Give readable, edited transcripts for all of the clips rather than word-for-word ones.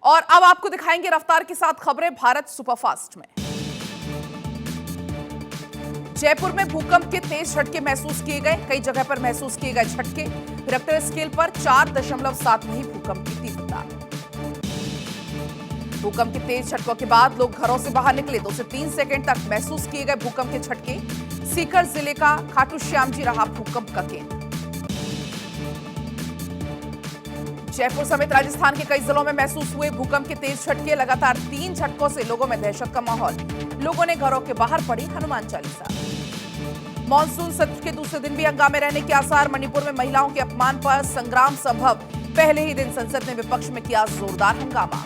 और अब आपको दिखाएंगे रफ्तार के साथ खबरें भारत सुपरफास्ट में। जयपुर में भूकंप के तेज झटके महसूस किए गए, कई जगह पर महसूस किए गए झटके। रिक्टर स्केल पर 4.7 रही भूकंप की तीव्रता। भूकंप के तेज झटकों के बाद लोग घरों से बाहर निकले। 2 से 3 सेकंड तक महसूस किए गए भूकंप के झटके। सीकर जिले का खाटू श्याम जी रहा भूकंप का केंद्र। जयपुर समेत राजस्थान के कई जिलों में महसूस हुए भूकंप के तेज झटके। लगातार 3 झटकों से लोगों में दहशत का माहौल। लोगों ने घरों के बाहर पढ़ी हनुमान चालीसा। मॉनसून सत्र के दूसरे दिन भी हंगामे रहने के आसार। मणिपुर में महिलाओं के अपमान पर संग्राम संभव। पहले ही दिन संसद ने विपक्ष में किया जोरदार हंगामा।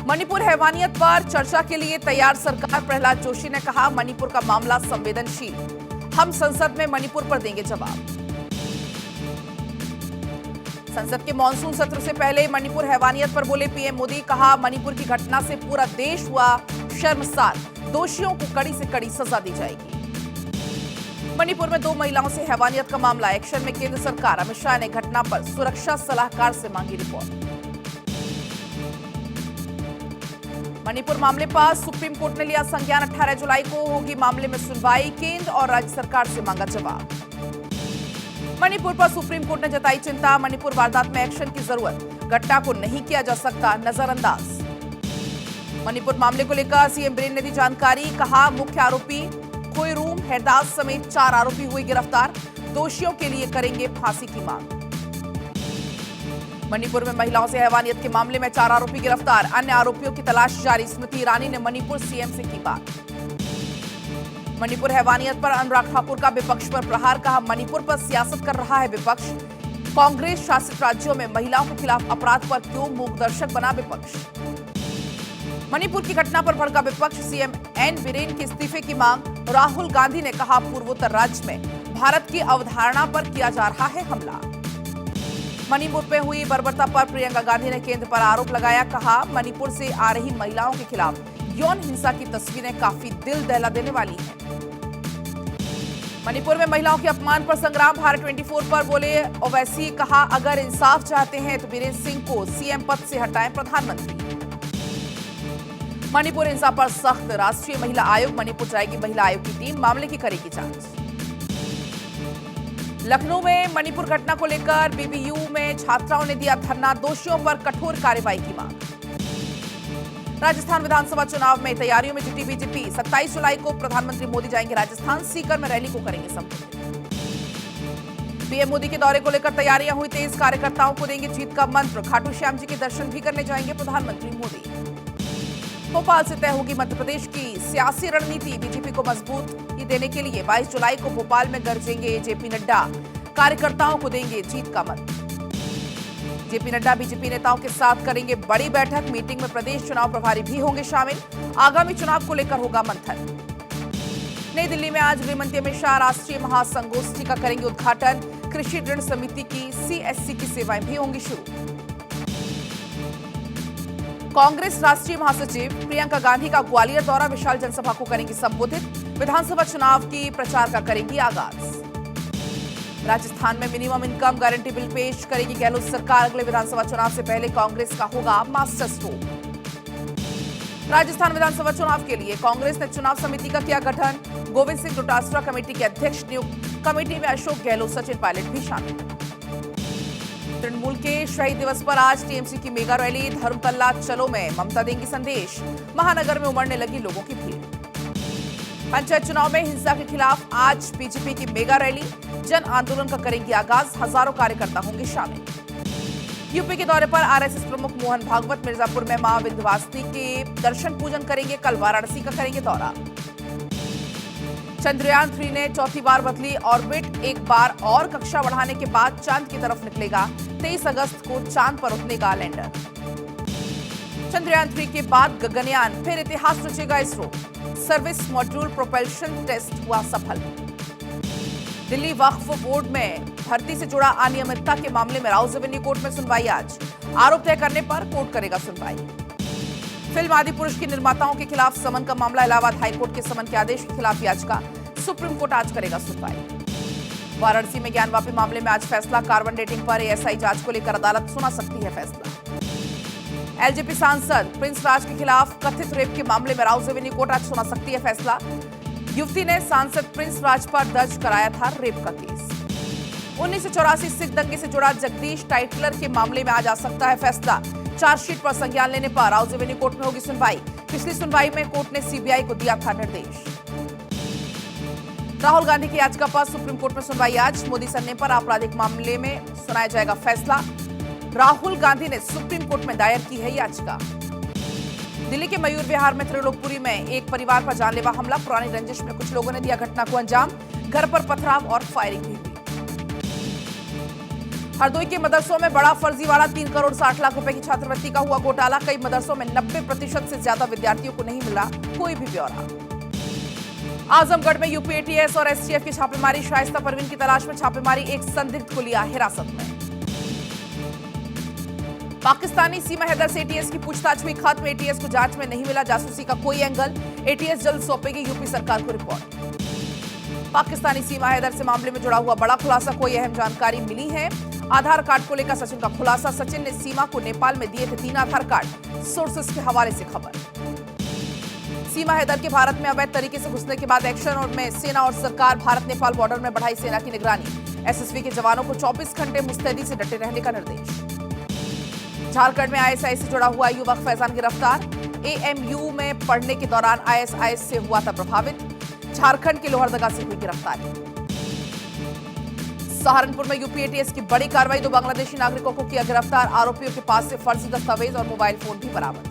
मणिपुर हैवानियत पर चर्चा के लिए तैयार सरकार। प्रहलाद जोशी ने कहा, मणिपुर का मामला संवेदनशील, हम संसद में मणिपुर पर देंगे जवाब। संसद के मॉनसून सत्र से पहले मणिपुर हैवानियत पर बोले पीएम मोदी। कहा, मणिपुर की घटना से पूरा देश हुआ शर्मसार, दोषियों को कड़ी से कड़ी सजा दी जाएगी। मणिपुर में 2 महिलाओं से हैवानियत का मामला। एक्शन में केंद्र सरकार। अमित शाह ने घटना पर सुरक्षा सलाहकार से मांगी रिपोर्ट। मणिपुर मामले पर सुप्रीम कोर्ट ने लिया संज्ञान। 18 जुलाई को होगी मामले में सुनवाई। केंद्र और राज्य सरकार से मांगा जवाब। मणिपुर पर सुप्रीम कोर्ट ने जताई चिंता। मणिपुर वारदात में एक्शन की जरूरत, घटना को नहीं किया जा सकता नजरअंदाज। मणिपुर मामले को लेकर सीएम बीरेन ने दी जानकारी। कहा, मुख्य आरोपी खोईरूम हैरदास समेत 4 आरोपी हुए गिरफ्तार। दोषियों के लिए करेंगे फांसी की मांग। मणिपुर में महिलाओं से हैवानियत के मामले में 4 आरोपी गिरफ्तार। अन्य आरोपियों की तलाश जारी। स्मृति ईरानी ने मणिपुर सीएम से की बात। मणिपुर हैवानियत पर अनुराग ठाकुर का विपक्ष पर प्रहार। कहा, मणिपुर पर सियासत कर रहा है विपक्ष। कांग्रेस शासित राज्यों में महिलाओं के खिलाफ अपराध पर क्यों मूकदर्शक बना विपक्ष। मणिपुर की घटना पर भड़का विपक्ष। सीएम एन बीरेन के इस्तीफे की मांग। राहुल गांधी ने कहा, पूर्वोत्तर राज्य में भारत की अवधारणा पर किया जा रहा है हमला। मणिपुर में हुई बर्बरता पर प्रियंका गांधी ने केंद्र पर आरोप लगाया। कहा, मणिपुर से आ रही महिलाओं के खिलाफ यौन हिंसा की तस्वीरें काफी दिल दहला देने वाली हैं। मणिपुर में महिलाओं के अपमान पर संग्राम। भारत 24 पर बोले ओवैसी। कहा, अगर इंसाफ चाहते हैं तो बीरेन सिंह को सीएम पद से हटाएं प्रधानमंत्री। मणिपुर हिंसा पर सख्त। राष्ट्रीय महिला आयोग मणिपुर जाएगी महिला आयोग की टीम, मामले की करेगी जांच। लखनऊ में मणिपुर घटना को लेकर बीबीयू में छात्राओं ने दिया धरना। दोषियों पर कठोर कार्रवाई की मांग। राजस्थान विधानसभा चुनाव में तैयारियों में जुटी बीजेपी। 27 जुलाई को प्रधानमंत्री मोदी जाएंगे राजस्थान। सीकर में रैली को करेंगे संबोधित। पीएम मोदी के दौरे को लेकर तैयारियां हुई तेज। कार्यकर्ताओं को देंगे जीत का मंत्र। खाटू श्याम जी के दर्शन भी करने जाएंगे प्रधानमंत्री मोदी। भोपाल से तय होगी मध्य प्रदेश की सियासी रणनीति। बीजेपी को मजबूती देने के लिए 22 जुलाई को भोपाल में गरजेंगे जेपी नड्डा। कार्यकर्ताओं को देंगे जीत का मंत्र। जेपी नड्डा बीजेपी नेताओं के साथ करेंगे बड़ी बैठक। मीटिंग में प्रदेश चुनाव प्रभारी भी होंगे शामिल। आगामी चुनाव को लेकर होगा मंथन। नई दिल्ली में आज गृहमंत्री अमित शाह राष्ट्रीय महासंगोष्ठी का करेंगे उद्घाटन। कृषि ऋण समिति की सीएससी की सेवाएं भी होंगी शुरू। कांग्रेस राष्ट्रीय महासचिव प्रियंका गांधी का ग्वालियर दौरा। विशाल जनसभा को करेंगी संबोधित। विधानसभा चुनाव की प्रचार का करेंगी आगाज। राजस्थान में मिनिमम इनकम गारंटी बिल पेश करेगी गहलोत सरकार। अगले विधानसभा चुनाव से पहले कांग्रेस का होगा मास्टर स्ट्रोक। राजस्थान विधानसभा चुनाव के लिए कांग्रेस ने चुनाव समिति का किया गठन। गोविंद सिंह डोटासरा कमेटी के अध्यक्ष नियुक्त। कमेटी में अशोक गहलोत, सचिन पायलट भी शामिल। तृणमूल के शहीद दिवस पर आज टीएमसी की मेगा रैली। धर्मतल्ला चलो में ममता देंगी संदेश। महानगर में उमड़ने लगी लोगों की भीड़। पंचायत चुनाव में हिंसा के खिलाफ आज बीजेपी की मेगा रैली। जन आंदोलन का करेंगी आगाज। हजारों कार्यकर्ता होंगे शामिल। यूपी के दौरे पर आरएसएस प्रमुख मोहन भागवत मिर्जापुर में मां विंध्यवासिनी के दर्शन पूजन करेंगे। कल वाराणसी का करेंगे दौरा। चंद्रयान 3 ने चौथी बार बदली ऑर्बिट। एक बार और कक्षा बढ़ाने के बाद चांद की तरफ निकलेगा। 23 अगस्त को चांद पर उतरेगा लैंडर। चंद्रयान 3 के बाद गगनयान। फिर इतिहास रचेगा ISRO. Service module propulsion test हुआ सफल। दिल्ली वक्फ बोर्ड में भर्ती से जुड़ा अनियमितता के मामले में राउज एवेन्यू कोर्ट में सुनवाई आज। आरोप तय करने पर कोर्ट करेगा सुनवाई। फिल्म आदिपुरुष के निर्माताओं के खिलाफ समन का मामला। इलाहाबाद हाईकोर्ट के समन के आदेश के खिलाफ याचिका। सुप्रीम कोर्ट आज करेगा सुनवाई। वाराणसी में ज्ञानवापी मामले में आज फैसला। कार्बन डेटिंग पर एएसआई जांच को लेकर अदालत सुना सकती है फैसला। एलजेपी सांसद प्रिंस राज के खिलाफ कथित रेप के मामले में राउज एवेन्यू कोर्ट आज सुना सकती है फैसला। युवती ने सांसद प्रिंस राज पर दर्ज कराया था रेप का केस। 1984 सिख दंगे से जुड़ा जगदीश टाइटलर के मामले में आज आ सकता है फैसला। चार्जशीट पर संज्ञान लेने पर राउज एवेन्यू कोर्ट में होगी सुनवाई। पिछली सुनवाई में कोर्ट ने सीबीआई को दिया था निर्देश। राहुल गांधी की याचिका पर सुप्रीम कोर्ट में सुनवाई आज। मोदी सरने पर आपराधिक मामले में सुनाया जाएगा फैसला। राहुल गांधी ने सुप्रीम कोर्ट में दायर की है याचिका। दिल्ली के मयूर विहार में त्रिलोकपुरी में एक परिवार पर जानलेवा हमला। पुरानी रंजिश में कुछ लोगों ने दिया घटना को अंजाम। घर पर पथराव और फायरिंग भी हुई। हरदोई के मदरसों में बड़ा फर्जीवाड़ा। 3 करोड़ 60 लाख रुपए की छात्रवृत्ति का हुआ घोटाला। कई मदरसों में 90% से ज्यादा विद्यार्थियों को नहीं मिला कोई भी ब्यौरा। आजमगढ़ में यूपी एटीएस और एसटीएफ की छापेमारी। शाइस्ता परवीन की तलाश में छापेमारी। एक संदिग्ध को लिया हिरासत में। पाकिस्तानी सीमा हैदर से एटीएस की पूछताछ हुई खत्म। एटीएस को जांच में नहीं मिला जासूसी का कोई एंगल। एटीएस जल्द सौंपेगी यूपी सरकार को रिपोर्ट। पाकिस्तानी सीमा हैदर से मामले में जुड़ा हुआ बड़ा खुलासा। कोई अहम जानकारी मिली है। आधार कार्ड को लेकर सचिन का खुलासा। सचिन ने सीमा को नेपाल में दिए थे 3 आधार कार्ड। सोर्सेस के हवाले से खबर। सीमा हैदर के भारत में अवैध तरीके से घुसने के बाद एक्शन और में सेना और सरकार भारत नेपाल बॉर्डर में बढ़ाई सेना की निगरानी। एसएसबी के जवानों को 24 घंटे मुस्तैदी से डटे रहने का निर्देश। झारखंड में आईएसआई से जुड़ा हुआ युवक फैजान गिरफ्तार। एएमयू में पढ़ने के दौरान आईएसआईएस से हुआ था प्रभावित। झारखंड के लोहरदगा से हुई गिरफ्तारी। सहारनपुर में यूपी एटीएस की बड़ी कार्रवाई। 2 बांग्लादेशी नागरिकों को किया गिरफ्तार। आरोपियों के पास से फर्जी दस्तावेज और मोबाइल फोन भी बरामद।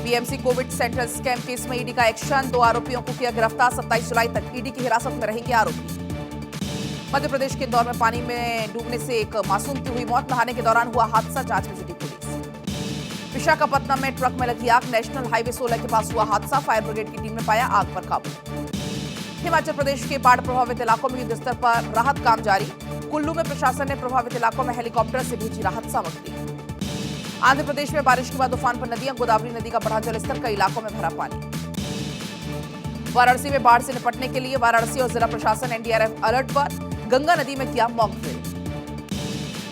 BMC Covid centre scam case में ईडी का एक्शन। 2 आरोपियों को किया गिरफ्तार। 27 जुलाई तक ईडी की हिरासत में रहेंगे आरोपी। मध्य प्रदेश के इंदौर में पानी में डूबने से एक मासूम की हुई मौत। नहाने के दौरान हुआ हादसा। जांच में जुटी पुलिस। विशाखापत्तनम में ट्रक में लगी आग। नेशनल हाईवे 16 के पास हुआ हादसा। फायर ब्रिगेड की टीम ने पाया आग पर काबू। हिमाचल प्रदेश के बाढ़ प्रभावित इलाकों में युद्ध स्तर पर राहत काम जारी। कुल्लू में प्रशासन ने प्रभावित इलाकों में हेलीकॉप्टर से भेजी राहत सामग्री। आंध्र प्रदेश में बारिश के बाद उफान पर नदियां। गोदावरी नदी का बढ़ा जलस्तर। कई इलाकों में भरा पानी। वाराणसी में बाढ़ से निपटने के लिए वाराणसी और जिला प्रशासन एनडीआरएफ अलर्ट पर। गंगा नदी में किया मॉक ड्रिल।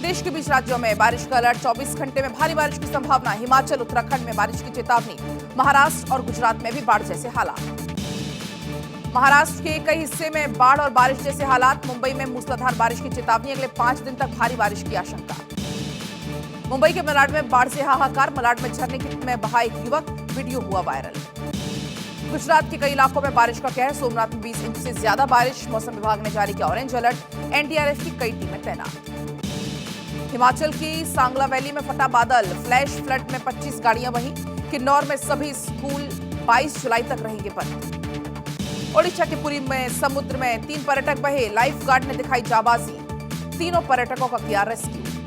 देश के 20 राज्यों में बारिश का अलर्ट। 24 घंटे में भारी बारिश की संभावना। हिमाचल उत्तराखंड में बारिश की चेतावनी। महाराष्ट्र और गुजरात में भी बाढ़ जैसे हालात। महाराष्ट्र के कई हिस्से में बाढ़ और बारिश जैसे हालात। मुंबई में मूसलाधार बारिश की चेतावनी। अगले 5 दिन तक भारी बारिश की आशंका। मुंबई के मलाड में बाढ़ से हाहाकार। मलाड में झरने में बहा एक युवक। वीडियो हुआ वायरल। गुजरात के कई इलाकों में बारिश का कहर। सोमनाथ में 20 इंच से ज्यादा बारिश। मौसम विभाग ने जारी किया ऑरेंज अलर्ट। एनडीआरएफ की कई टीमें तैनात। हिमाचल की सांगला वैली में फटा बादल। फ्लैश फ्लड में 25 गाड़ियां वहीं। किन्नौर में सभी स्कूल 22 जुलाई तक रहेंगे बंद। ओडिशा के पुरी में समुद्र में 3 पर्यटक बहे। लाइफ गार्ड ने दिखाई जाबाजी। तीनों पर्यटकों का किया रेस्क्यू।